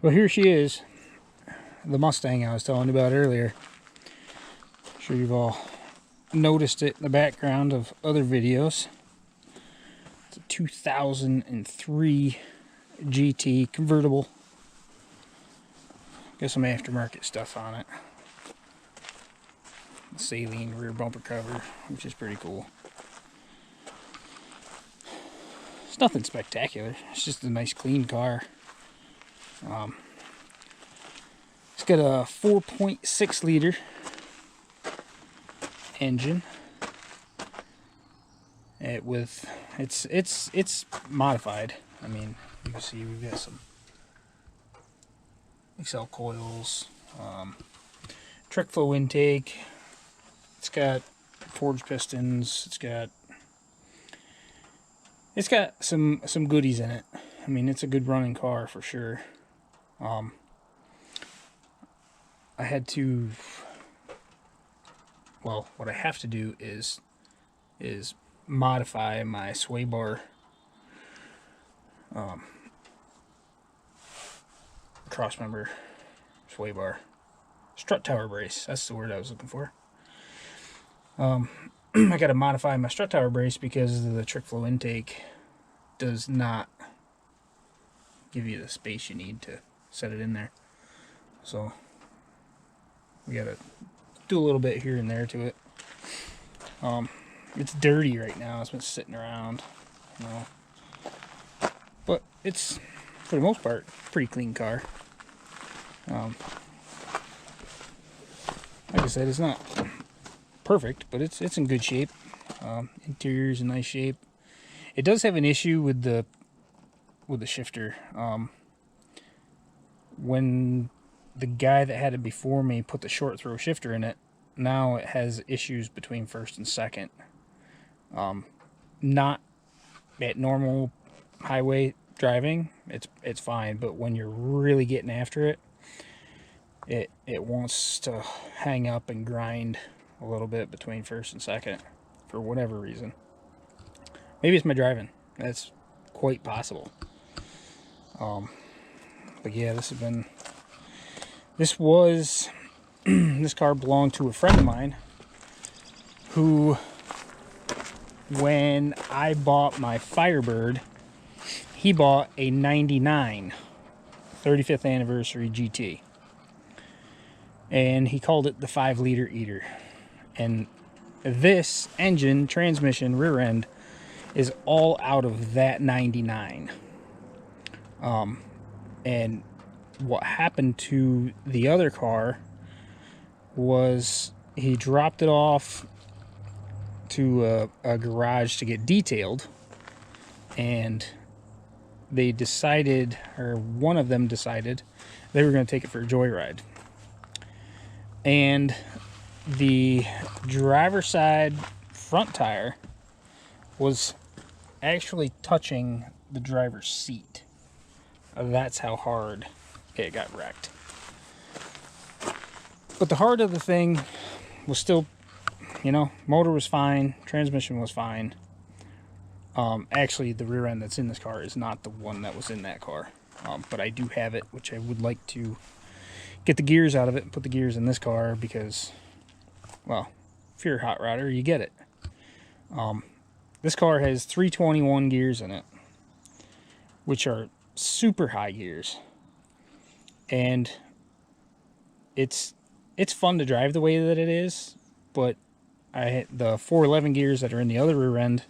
Well, here she is, the Mustang I was telling you about earlier. I'm sure you've all noticed it in the background of other videos. It's a 2003 GT convertible. Got some aftermarket stuff on it. Saline rear bumper cover, which is pretty cool. It's nothing spectacular. It's just a nice clean car. It's got a 4.6 liter engine. It's modified. I mean, you can see we've got some Excel coils, trick flow intake. It's got forged pistons. It's got some goodies in it. I mean, it's a good running car for sure. I had to. Well, what I have to do is modify my sway bar crossmember sway bar strut tower brace. That's the word I was looking for. I got to modify my strut tower brace because the trick flow intake does not give you the space you need to set it in there. So we got to do a little bit here and there to it. It's dirty right now. It's been sitting around, you know. But it's, for the most part, a pretty clean car. Like I said, it's not perfect, but it's in good shape. Interior's in nice shape. It does have an issue with the shifter. When the guy that had it before me put the short throw shifter in it, now it has issues between first and second. Not at normal highway driving, it's fine, but when you're really getting after it, it wants to hang up and grind a little bit between first and second for whatever reason. Maybe it's my driving. That's quite possible. But yeah, this car belonged to a friend of mine who, when I bought my Firebird, he bought a 99 35th anniversary GT. And he called it the 5-liter eater. And this engine, transmission, rear end is all out of that 99. And what happened to the other car was he dropped it off to a garage to get detailed, and they decided, or one of them decided, they were going to take it for a joyride. And the driver's side front tire was actually touching the driver's seat. That's how hard it got wrecked. But the heart of the thing was still, you know, motor was fine, transmission was fine. Actually, the rear end that's in this car is not the one that was in that car. But I do have it, which I would like to get the gears out of it and put the gears in this car because, well, if you're a hot rodder, you get it. This car has 321 gears in it, which are super high gears. And it's fun to drive the way that it is, but the 411 gears that are in the other rear end,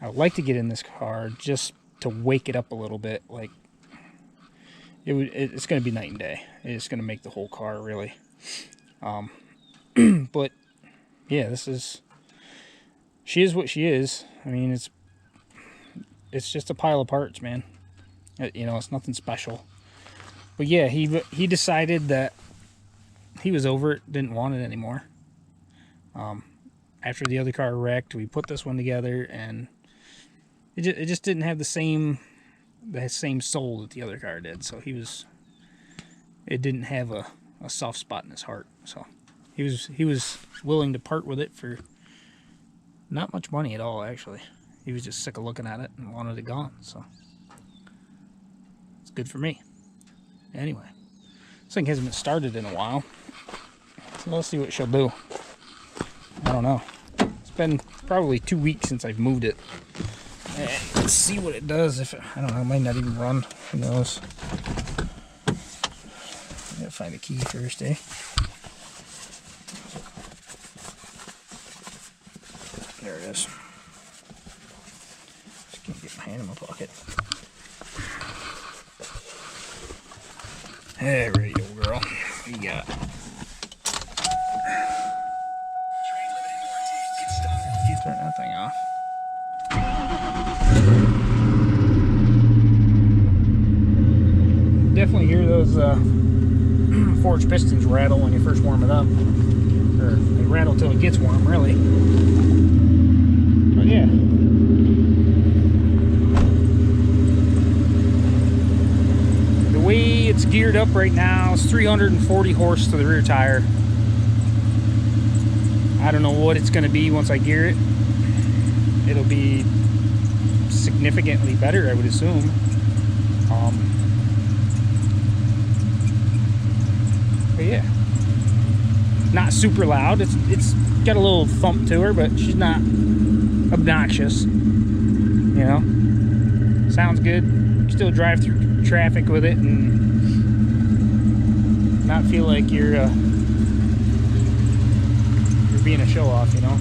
I would like to get in this car just to wake it up a little bit. Like, it's going to be night and day. It's going to make the whole car, really. But yeah, she is what she is. I mean, it's just a pile of parts, man. You know, it's nothing special. But yeah, he decided that he was over it, didn't want it anymore. After the other car wrecked, we put this one together, and it just didn't have the same soul that the other car did. So it didn't have a soft spot in his heart. So he was willing to part with it for not much money at all, actually. He was just sick of looking at it and wanted it gone. So it's good for me. Anyway, this thing hasn't been started in a while, so let's see what she'll do. I don't know. It's been probably 2 weeks since I've moved it. And let's see what it does. If I don't know, it might not even run. Who knows? I gotta find a key first, eh? There it is. Just can't get my hand in my pocket. There we go, girl. What you got? Turn that thing off. Definitely hear those forged pistons rattle when you first warm it up. Or they rattle till it gets warm, really. But yeah. The way it's geared up right now is 340 horse to the rear tire. I don't know what it's going to be once I gear it. It'll be significantly better, I would assume. But yeah, not super loud. It's got a little thump to her, but she's not obnoxious. You know, sounds good. Still drive through traffic with it and not feel like you're being a show off. You know,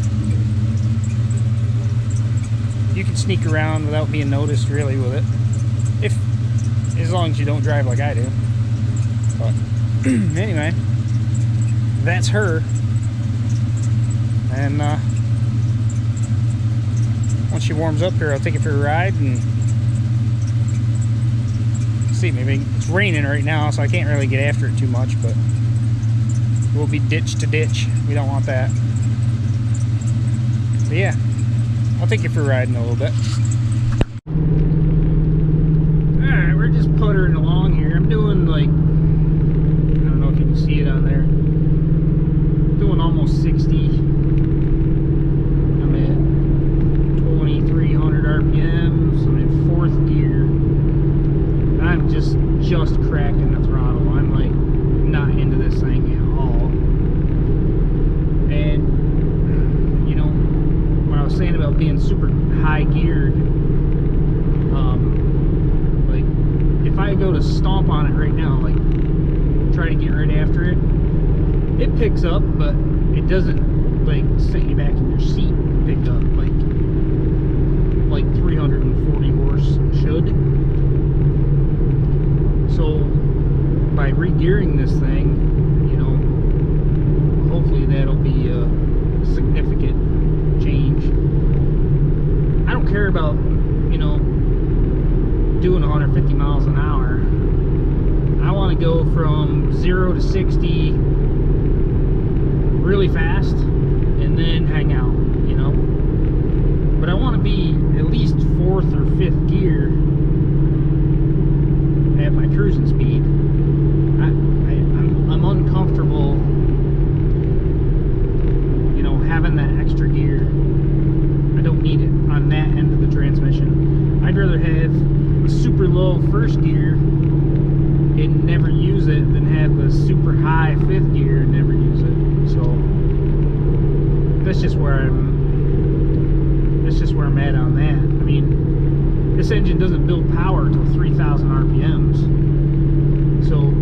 you can sneak around without being noticed, really, with it. As long as you don't drive like I do. But anyway, that's her. And once she warms up here, I'll take it for a ride and see. Maybe it's raining right now, so I can't really get after it too much, but we'll be ditch to ditch. We don't want that. But yeah, I'll take you for a ride in a little bit. Alright, we're just puttering along here. I'm doing like, I don't know if you can see it on there. I'm doing almost 60. I'm at 2,300 RPMs. I'm in 4th gear. I'm just cracking the throttle. I'm like not into this thing at all. And you know, when I was saying about being super high geared, like if I go to stomp on it right now, like try to get right after it, it picks up, but it doesn't like set you back in your seat and pick up like 340 horse should. So by re-gearing this thing, you know, hopefully that'll be a significant change. I don't care about, you know, doing 150 miles an hour. I want to go from 0 to 60 really fast and then hang out, you know. But I want to be at least 4th or 5th gear at my cruising speed. I'm uncomfortable, you know, having that extra gear. I don't need it on that end of the transmission. I'd rather have a super low 1st gear and never use it than have a super high 5th gear and never use it. So that's just where I'm at on that. I mean, this engine doesn't build power till 3,000 RPMs. So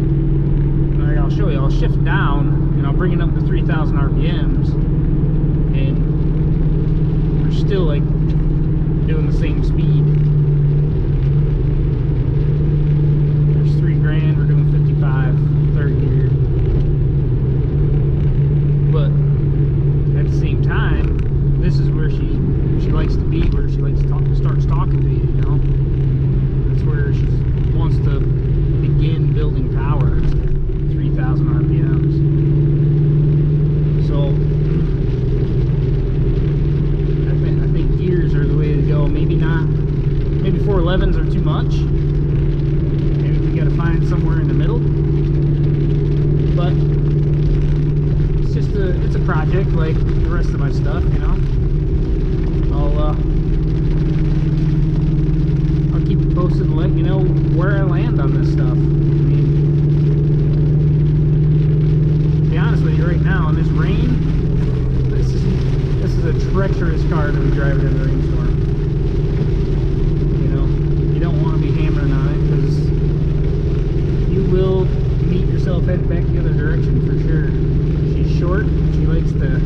like I'll show you, I'll shift down and I'll bring it up to 3,000 RPMs, and we're still like doing the same speed. There's 3 grand, we're doing 55, 3rd gear. But at the same time, this is where she likes to be, where she likes to starts talking to you, you know. That's where she wants to begin building power, 3,000 RPMs. So I think gears are the way to go. Maybe not, maybe 411s are too much. Maybe we got to find somewhere in the middle. But it's a project like the rest of my stuff, you know. I'll keep you posted and let you know where I land on this stuff. I mean, treacherous car to be driving in the rainstorm. You know, you don't want to be hammering on it because you will meet yourself heading back the other direction for sure. She's short. She likes to